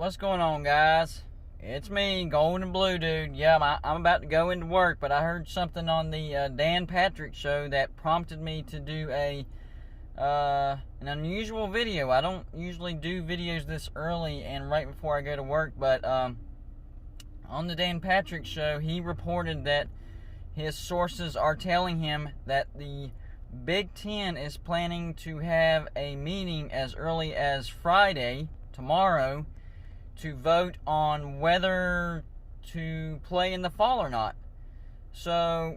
What's going on, guys? It's me, Golden Blue Dude. Yeah, I'm about to go into work, but I heard something on the Dan Patrick show that prompted me to do an unusual video. I don't usually do videos this early and right before I go to work, but on the Dan Patrick show, he reported that his sources are telling him that the Big Ten is planning to have a meeting as early as Friday, tomorrow, to vote on whether to play in the fall or not. So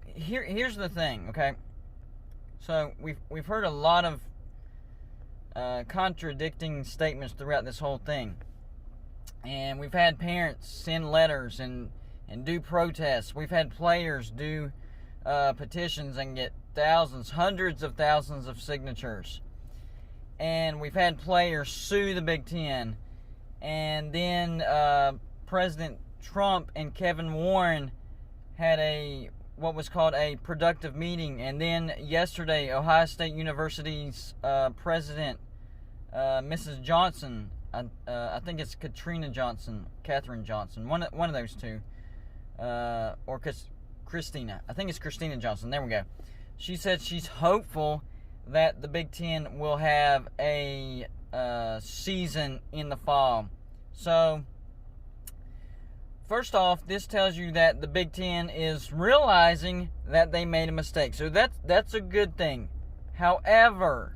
here's the thing, okay? So we've heard a lot of contradicting statements throughout this whole thing, and we've had parents send letters and do protests. We've had players do petitions and get thousands, hundreds of thousands of signatures. And we've had players sue the Big Ten. And then President Trump and Kevin Warren had what was called a productive meeting. And then yesterday, Ohio State University's president, Mrs. Johnson, I think it's Katherine Johnson, one of those two, or Christina. I think it's Christina Johnson. There we go. She said she's hopeful that the Big Ten will have a season in the fall. So, first off, this tells you that the Big Ten is realizing that they made a mistake. So that's a good thing. However,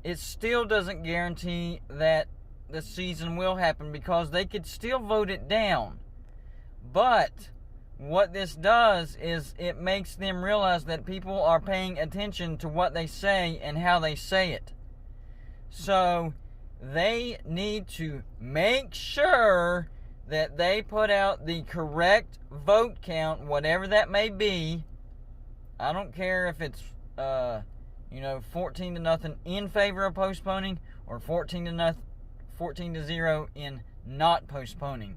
it still doesn't guarantee that the season will happen because they could still vote it down. But what this does is it makes them realize that people are paying attention to what they say and how they say it. So they need to make sure that they put out the correct vote count, whatever that may be. I don't care if it's 14-0 in favor of postponing or 14-0 in not postponing,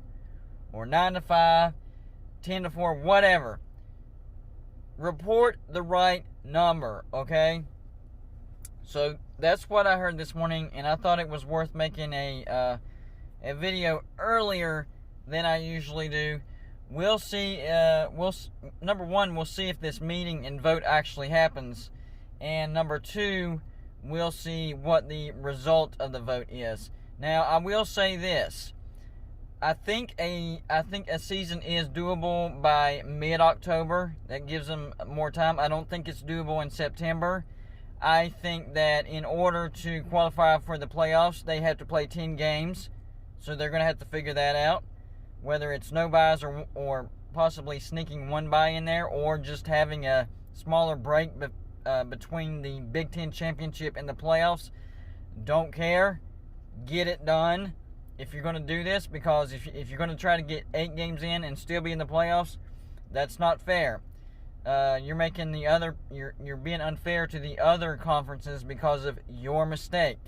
or 9-5, 10-4, whatever. Report the right number, okay? So that's what I heard this morning, and I thought it was worth making a video earlier than I usually do. We'll see. Number one, we'll see if this meeting and vote actually happens, and number two, we'll see what the result of the vote is. Now, I will say this. I think a season is doable by mid-October. That gives them more time. I don't think it's doable in September. I think that in order to qualify for the playoffs, they have to play 10 games. So they're going to have to figure that out. Whether it's no buys or possibly sneaking one bye in there, or just having a smaller break between the Big Ten championship and the playoffs. Don't care. Get it done. If you're going to do this, because if you're going to try to get 8 games in and still be in the playoffs, that's not fair. You're being unfair to the other conferences because of your mistake.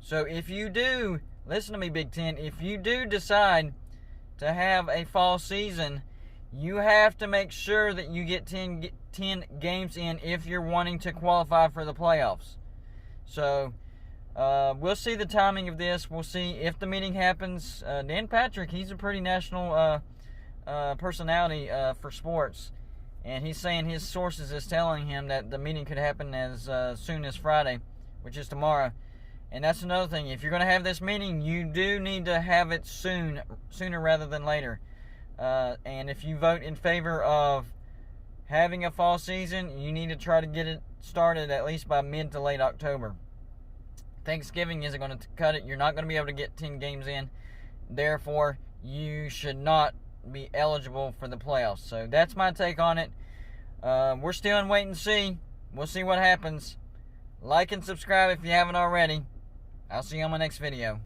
So if you do, listen to me, Big Ten, if you do decide to have a fall season, you have to make sure that you get 10 games in if you're wanting to qualify for the playoffs. So we'll see the timing of this. We'll see if the meeting happens. Dan Patrick, he's a pretty national personality for sports. And he's saying his sources is telling him that the meeting could happen as soon as Friday, which is tomorrow. And that's another thing. If you're going to have this meeting, you do need to have it sooner rather than later. And if you vote in favor of having a fall season, you need to try to get it started at least by mid to late October. Thanksgiving isn't going to cut it. You're not going to be able to get 10 games in. Therefore, you should not be eligible for the playoffs. So that's my take on it. We're still in wait and see. We'll see what happens. Like and subscribe if you haven't already. I'll see you on my next video.